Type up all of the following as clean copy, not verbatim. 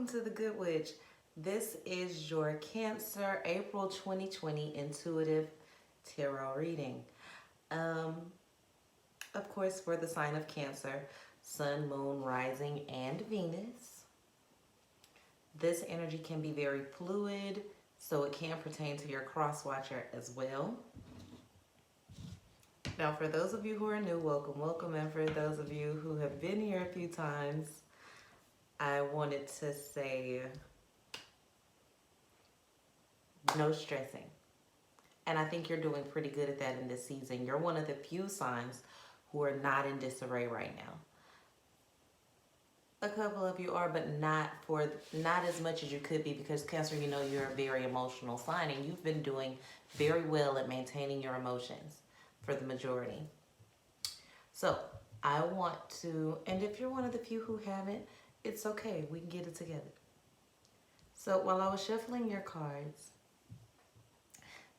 welcome to the Good Witch. This is your Cancer April 2020 intuitive tarot reading. Of course, for the sign of Cancer, Sun, Moon, Rising, and Venus. This energy can be very fluid, so it can pertain to your cross watcher as well. Now, for those of you who are new, welcome, welcome. And for those of you who have been here a few times, I wanted to say no stressing. And I think you're doing pretty good at that in this season. You're one of the few signs who are not in disarray right now. A couple of you are, but not as much as you could be, because Cancer, you know, you're a very emotional sign and you've been doing very well at maintaining your emotions for the majority. So I want to, and if you're one of the few who haven't, it's okay. We can get it together. So while I was shuffling your cards,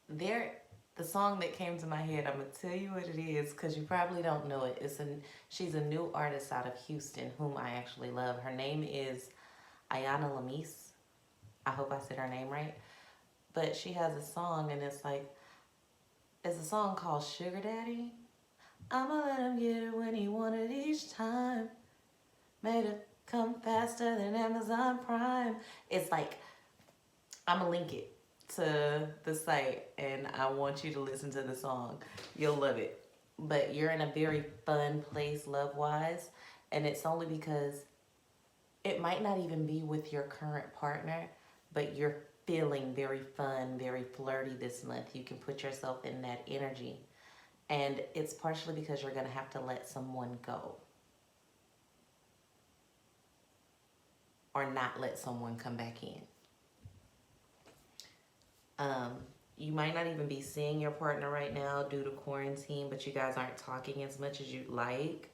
the song that came to my head, I'm going to tell you what it is because you probably don't know it. She's a new artist out of Houston whom I actually love. Her name is Ayana Lamise. I hope I said her name right. But she has a song and it's a song called Sugar Daddy. I'ma let him get it when he want it each time. Made it come faster than Amazon Prime. It's like, I'm gonna link it to the site and I want you to listen to the song. You'll love it. But you're in a very fun place love-wise, and it's only because it might not even be with your current partner, but you're feeling very fun, very flirty this month. You can put yourself in that energy. And it's partially because you're gonna have to let someone go. Or not let someone come back in. You might not even be seeing your partner right now due to quarantine, but you guys aren't talking as much as you'd like.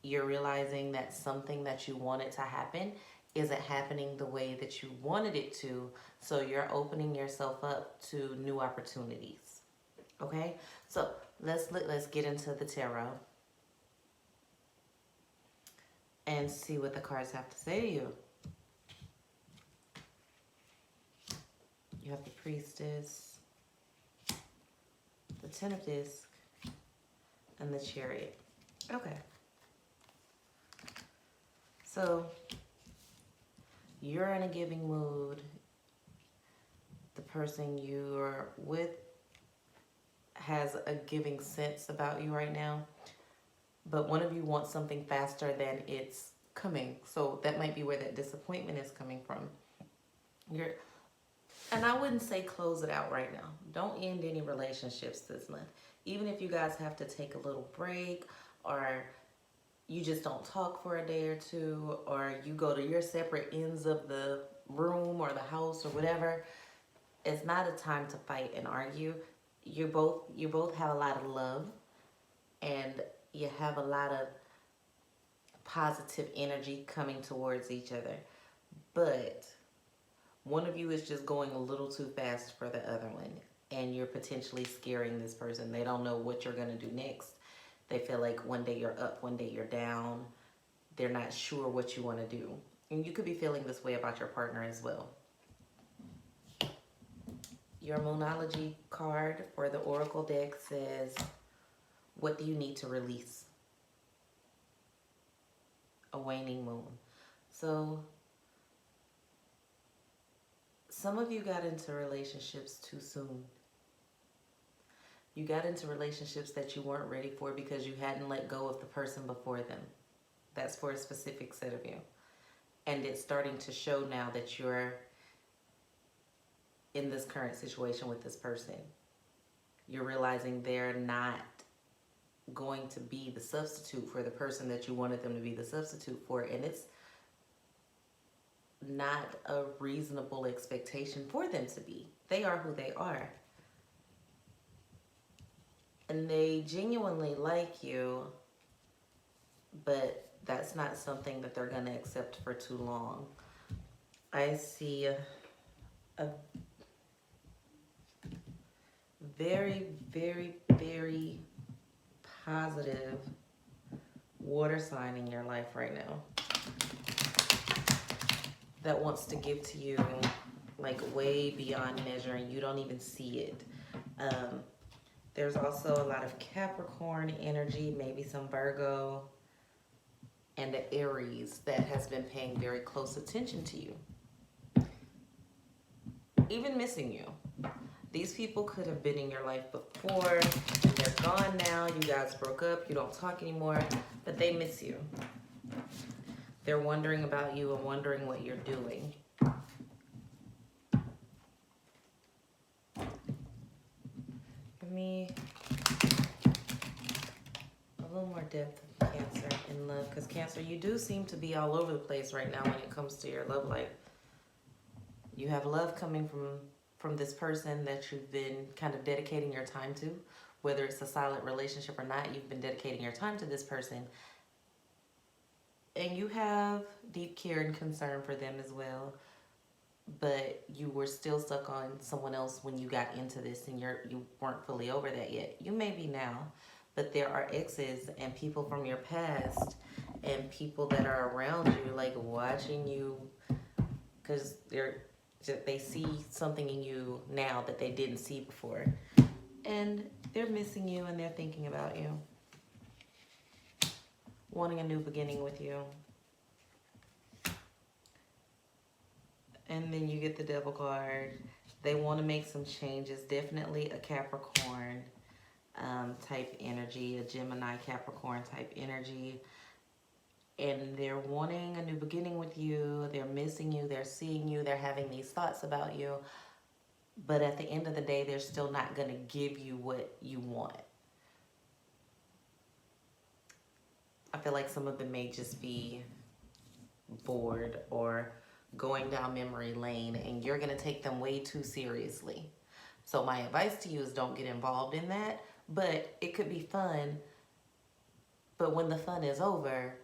You're realizing that something that you wanted to happen isn't happening the way that you wanted it to, so you're opening yourself up to new opportunities. Okay? So let's get into the tarot and see what the cards have to say to you. You have the Priestess, the Ten of Discs, and the Chariot. Okay. So, you're in a giving mood. The person you're with has a giving sense about you right now. But one of you wants something faster than it's coming. So that might be where that disappointment is coming from. And I wouldn't say close it out right now. Don't end any relationships this month. Even if you guys have to take a little break, or you just don't talk for a day or two, or you go to your separate ends of the room or the house or whatever, it's not a time to fight and argue. You both have a lot of love and you have a lot of positive energy coming towards each other. But one of you is just going a little too fast for the other one, and you're potentially scaring this person. They don't know what you're going to do next. They feel like one day you're up, one day you're down. They're not sure what you want to do. And you could be feeling this way about your partner as well. Your Moonology card for the Oracle deck says, what do you need to release? A waning moon. So some of you got into relationships too soon. You got into relationships that you weren't ready for because you hadn't let go of the person before them. That's for a specific set of you. And it's starting to show now that you're in this current situation with this person. You're realizing they're not going to be the substitute for the person that you wanted them to be the substitute for. And it's not a reasonable expectation for them to be. They are who they are. And they genuinely like you, but that's not something that they're going to accept for too long. I see a very, very, very positive water sign in your life right now. that wants to give to you like way beyond measure, and you don't even see it. There's also a lot of Capricorn energy, maybe some Virgo, and the Aries that has been paying very close attention to you. Even missing you. These people could have been in your life before, and they're gone now. You guys broke up, you don't talk anymore, but they miss you. They're wondering about you and wondering what you're doing. Give me a little more depth of Cancer in love, because Cancer, you do seem to be all over the place right now when it comes to your love life. You have love coming from this person that you've been kind of dedicating your time to, whether it's a silent relationship or not. You've been dedicating your time to this person, and you have deep care and concern for them as well, but you were still stuck on someone else when you got into this, and you weren't fully over that yet. You may be now, but there are exes and people from your past and people that are around you, like watching you, because they see something in you now that they didn't see before, and they're missing you and they're thinking about you, wanting a new beginning with you. And then you get the Devil card. They want to make some changes. Definitely a Capricorn type energy, a Gemini Capricorn type energy. And they're wanting a new beginning with you. They're missing you. They're seeing you. They're having these thoughts about you. But at the end of the day, they're still not going to give you what you want. I feel like some of them may just be bored or going down memory lane, and you're going to take them way too seriously. So my advice to you is don't get involved in that, but it could be fun. But when the fun is over,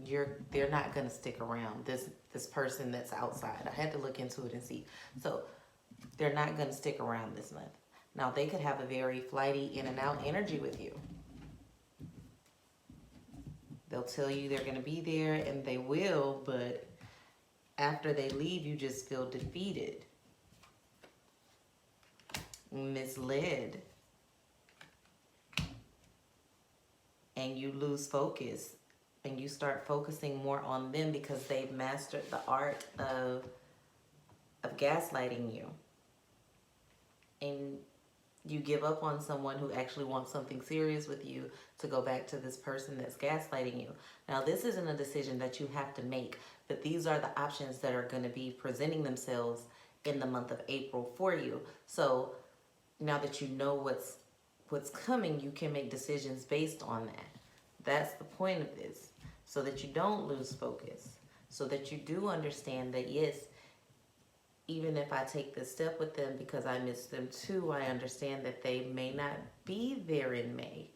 they're not going to stick around. This person that's outside, I had to look into it and see. So they're not going to stick around this month. Now, they could have a very flighty in and out energy with you. They'll tell you they're going to be there, and they will, but after they leave, you just feel defeated, misled, and you lose focus, and you start focusing more on them because they've mastered the art of gaslighting you. And you give up on someone who actually wants something serious with you to go back to this person that's gaslighting you. Now, this isn't a decision that you have to make, but these are the options that are going to be presenting themselves in the month of April for you. So now that you know what's coming, you can make decisions based on that. That's the point of this, so that you don't lose focus, so that you do understand that, yes, even if I take this step with them because I miss them too, I understand that they may not be there in May.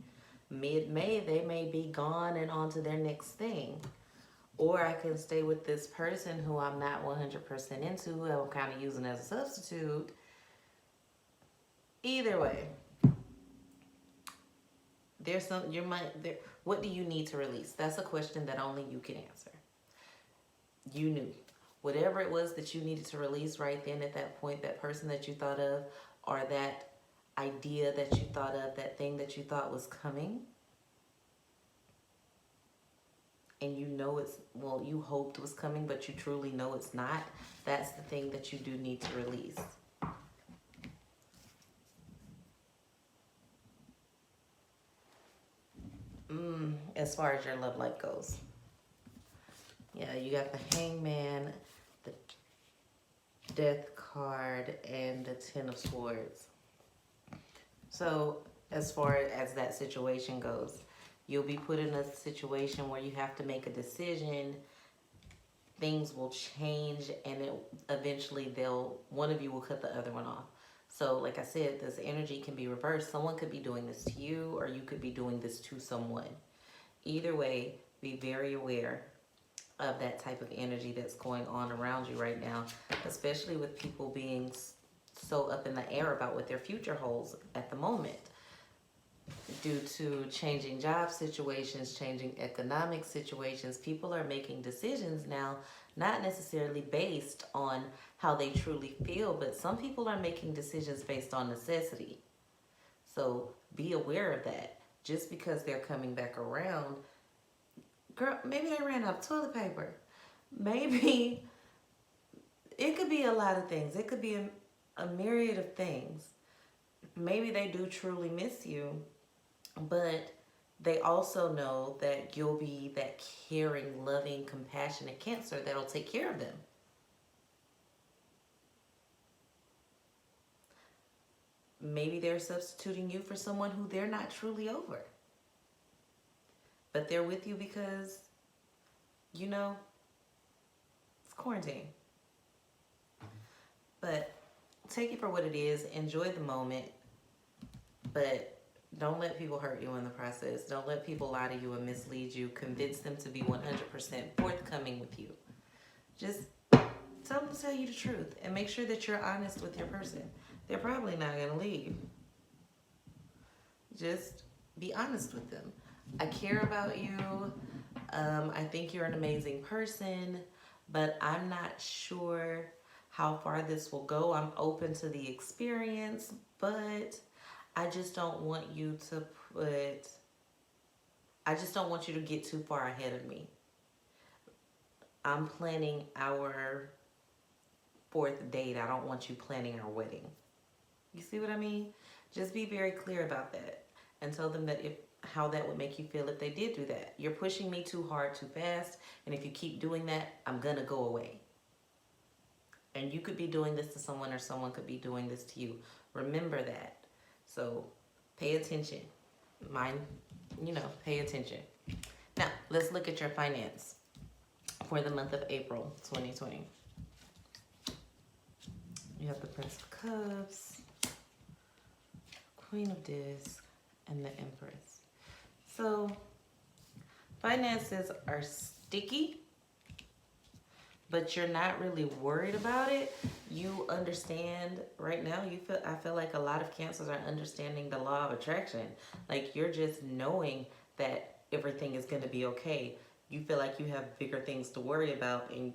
Mid-May, they may be gone and on to their next thing. Or I can stay with this person who I'm not 100% into, who I'm kind of using as a substitute. Either way, there's what do you need to release? That's a question that only you can answer. You knew. Whatever it was that you needed to release right then at that point, that person that you thought of, or that idea that you thought of, that thing that you thought was coming, and you know you hoped was coming, but you truly know it's not, that's the thing that you do need to release. As far as your love life goes. Yeah, you got the Hangman, the Death card, and the Ten of Swords. So as far as that situation goes, you'll be put in a situation where you have to make a decision. Things will change, and eventually one of you will cut the other one off. So like I said, this energy can be reversed. Someone could be doing this to you, or you could be doing this to someone. Either way, be very aware of that type of energy that's going on around you right now, especially with people being so up in the air about what their future holds at the moment. due to changing job situations, changing economic situations, people are making decisions now, not necessarily based on how they truly feel, but some people are making decisions based on necessity. So be aware of that. Just because they're coming back around, girl, maybe they ran out of toilet paper. Maybe it could be a lot of things. It could be a myriad of things. Maybe they do truly miss you, but they also know that you'll be that caring, loving, compassionate Cancer that'll take care of them. Maybe they're substituting you for someone who they're not truly over. But they're with you because, you know, it's quarantine. But take it for what it is. Enjoy the moment. But don't let people hurt you in the process. Don't let people lie to you and mislead you. Convince them to be 100% forthcoming with you. Just tell them to tell you the truth. And make sure that you're honest with your person. They're probably not going to leave. Just be honest with them. I care about you. I think you're an amazing person. But I'm not sure how far this will go. I'm open to the experience. But I just don't want you to get too far ahead of me. I'm planning our 4th date. I don't want you planning our wedding. You see what I mean? Just be very clear about that and tell them that how that would make you feel if they did do that. You're pushing me too hard, too fast, and if you keep doing that, I'm gonna go away. And you could be doing this to someone or someone could be doing this to you. Remember that. So pay attention. Pay attention. Now, let's look at your finance for the month of April 2020. You have the Prince of Cups, Queen of Discs, and the Empress. So finances are sticky, but you're not really worried about it. You understand right now. I feel like a lot of Cancers are understanding the law of attraction. Like, you're just knowing that everything is going to be okay. You feel like you have bigger things to worry about, and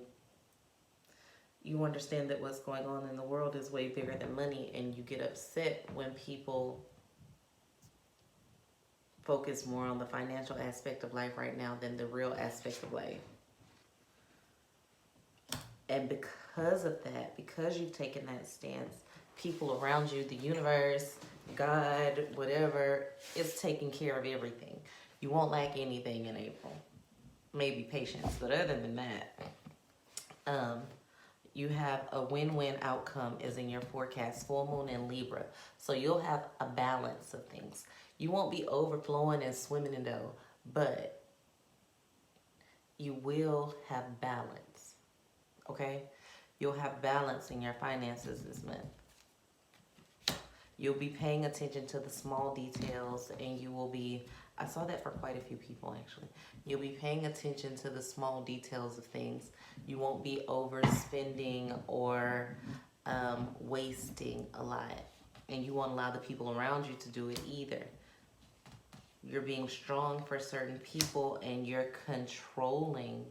you understand that what's going on in the world is way bigger than money, and you get upset when people focus more on the financial aspect of life right now than the real aspect of life. And because of that, because you've taken that stance, people around you, the universe, God, whatever, is taking care of everything. You won't lack anything in April. Maybe patience, but other than that, you have a win-win outcome is in your forecast, full moon in Libra. So you'll have a balance of things. You won't be overflowing and swimming in dough, but you will have balance, okay? You'll have balance in your finances this month. You'll be paying attention to the small details, and you will be, I saw that for quite a few people actually. You'll be paying attention to the small details of things. You won't be overspending or wasting a lot. And you won't allow the people around you to do it either. You're being strong for certain people, and you're controlling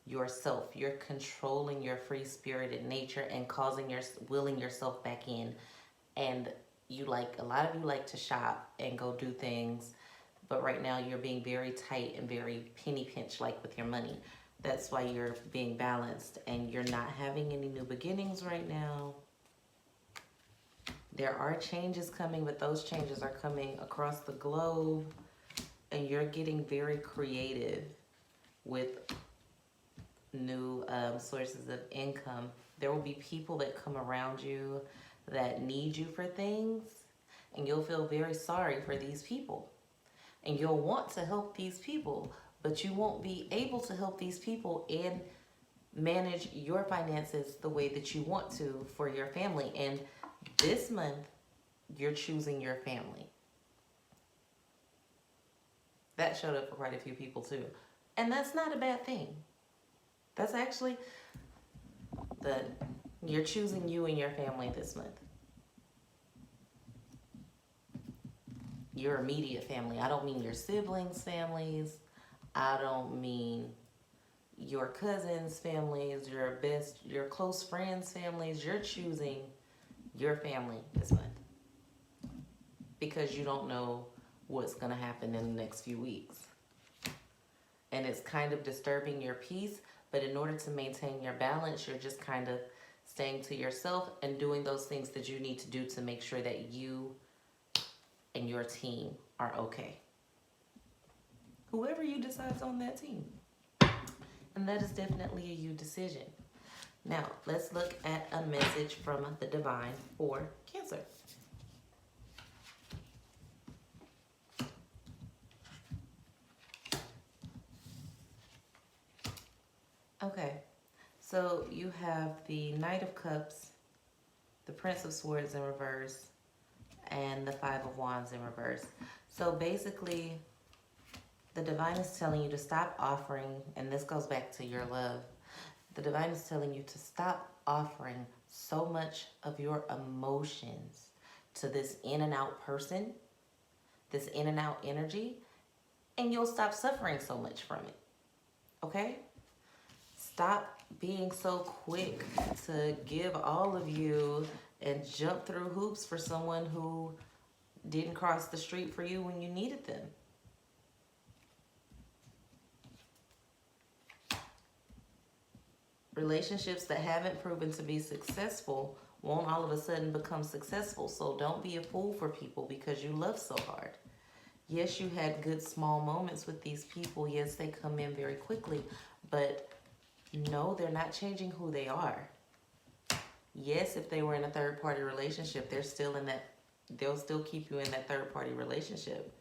yourself. You're controlling your free-spirited nature and willing yourself back in. And a lot of you like to shop and go do things, but right now you're being very tight and very penny pinch like with your money. That's why you're being balanced, and you're not having any new beginnings right now. There are changes coming, but those changes are coming across the globe, and you're getting very creative with new sources of income. There will be people that come around you that need you for things, and you'll feel very sorry for these people. And you'll want to help these people, but you won't be able to help these people and manage your finances the way that you want to for your family. And this month, you're choosing your family. That showed up for quite a few people too. And that's not a bad thing. That's actually you're choosing you and your family this month. your immediate family. I don't mean your siblings' families. I don't mean your cousins' families, your close friends' families. You're choosing your family this month because you don't know what's going to happen in the next few weeks. And it's kind of disturbing your peace, but in order to maintain your balance, you're just kind of staying to yourself and doing those things that you need to do to make sure that you and your team are okay. Whoever you decides on that team. And that is definitely a you decision. Now, let's look at a message from the divine for Cancer. Okay, so you have the Knight of Cups, the Prince of Swords in reverse, and the Five of Wands in reverse. So basically, the divine is telling you to stop offering, and this goes back to your love. The divine is telling you to stop offering so much of your emotions to this in and out person, this in and out energy, and you'll stop suffering so much from it. Okay? Stop being so quick to give all of you and jump through hoops for someone who didn't cross the street for you when you needed them. Relationships that haven't proven to be successful won't all of a sudden become successful. So don't be a fool for people because you love so hard. Yes, you had good small moments with these people. Yes, they come in very quickly, but no, they're not changing who they are. Yes, if they were in a third-party relationship, they're still in that, they'll still keep you in that third-party relationship.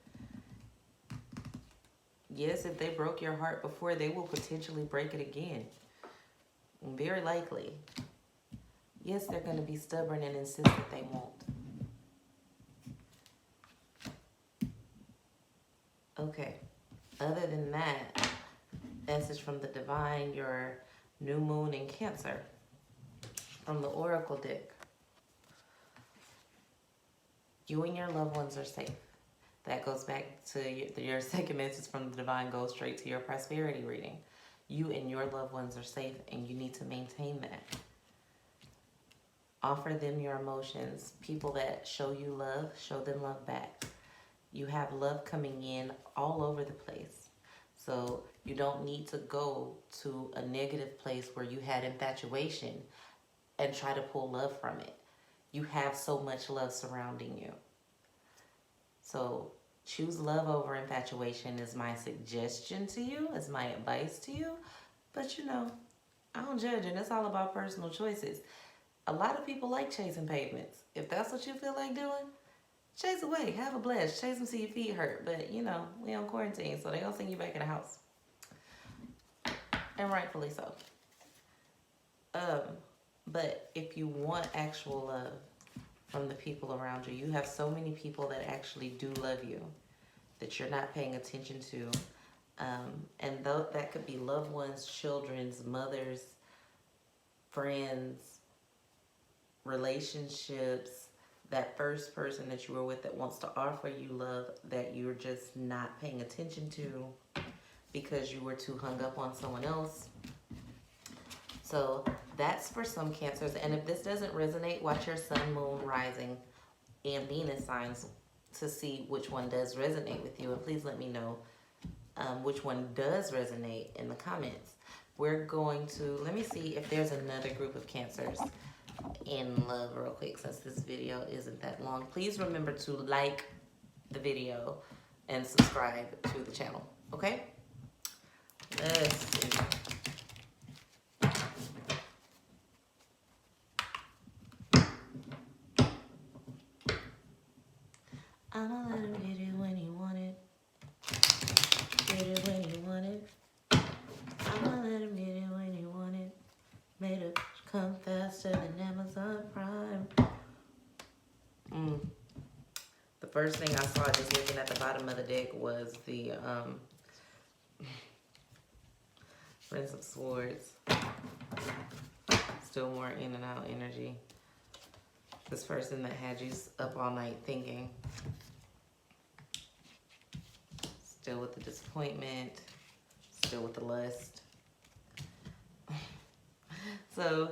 Yes, if they broke your heart before, they will potentially break it again. Very likely. Yes, they're going to be stubborn and insist that they won't. Okay. Other than that, message from the divine, your new moon in Cancer from the Oracle deck. You and your loved ones are safe. That goes back to your second message from the divine, goes straight to your prosperity reading. You and your loved ones are safe, and you need to maintain that. Offer them your emotions. People that show you love, show them love back. You have love coming in all over the place. So you don't need to go to a negative place where you had infatuation and try to pull love from it. You have so much love surrounding you. So choose love over infatuation is my suggestion to you, is my advice to you. But you know, I don't judge, and it's all about personal choices. A lot of people like chasing pavements. If that's what you feel like doing, chase away, have a blast, chase them till your feet hurt. But you know, we on quarantine, so they gonna send you back in the house. And rightfully so. But if you want actual love from the people around you, you have so many people that actually do love you that you're not paying attention to. And that could be loved ones, children's, mothers, friends, relationships, that first person that you were with that wants to offer you love that you're just not paying attention to because you were too hung up on someone else. So that's for some Cancers. And if this doesn't resonate, watch your sun, moon, rising, and Venus signs to see which one does resonate with you. And please let me know which one does resonate in the comments. We're going to, let me see if there's another group of Cancers in love real quick, since this video isn't that long. Please remember to like the video and subscribe to the channel, okay? Let's see. I'ma let him hit it when he want it. Hit it when he want it. I'ma let him hit it when he want it. Made it come faster than Amazon Prime. The first thing I saw just looking at the bottom of the deck was the Prince of Swords. Still more in and out energy. This person that had you up all night thinking. still with the disappointment, still with the lust. So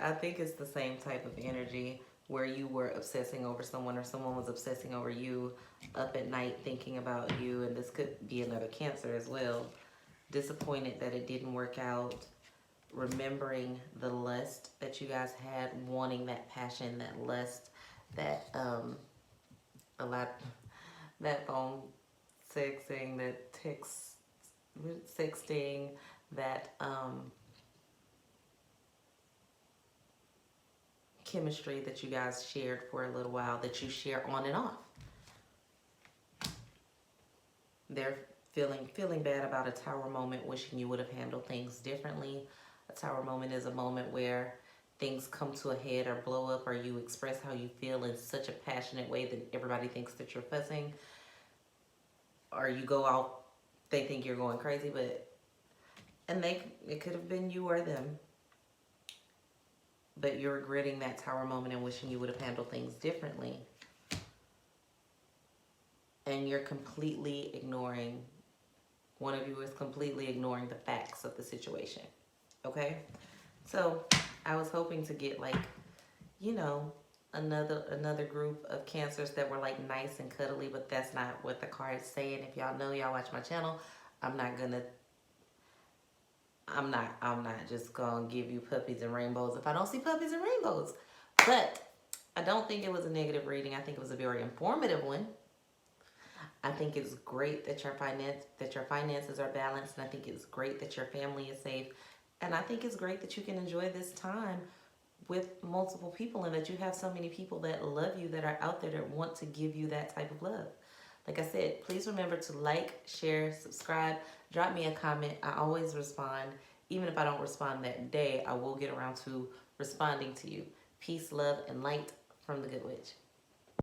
I think it's the same type of energy where you were obsessing over someone or someone was obsessing over you, up at night thinking about you, and this could be another Cancer as well. Disappointed that it didn't work out, remembering the lust that you guys had, wanting that passion, that lust, that a lot, that phone sexting, that text sexting, that chemistry that you guys shared for a little while, that you share on and off. They're feeling bad about a Tower moment, wishing you would have handled things differently. A Tower moment is a moment where things come to a head or blow up, or you express how you feel in such a passionate way that everybody thinks that you're fussing, or you go out, they think you're going crazy, and it could have been you or them, but you're regretting that Tower moment and wishing you would have handled things differently. And you're completely ignoring, one of you is completely ignoring the facts of the situation. Okay? So I was hoping to get another group of Cancers that were like nice and cuddly, but that's not what the card is saying. If y'all know, y'all watch my channel, I'm not just gonna give you puppies and rainbows if I don't see puppies and rainbows. But I don't think it was a negative reading. I think it was a very informative one. I think it's great that your finances are balanced, and I think it's great that your family is safe, and I think it's great that you can enjoy this time with multiple people, and that you have so many people that love you, that are out there that want to give you that type of love. Like I said, please remember to like, share, subscribe, drop me a comment. I always respond. Even if I don't respond that day, I will get around to responding to you. Peace, love, and light from the Good Witch.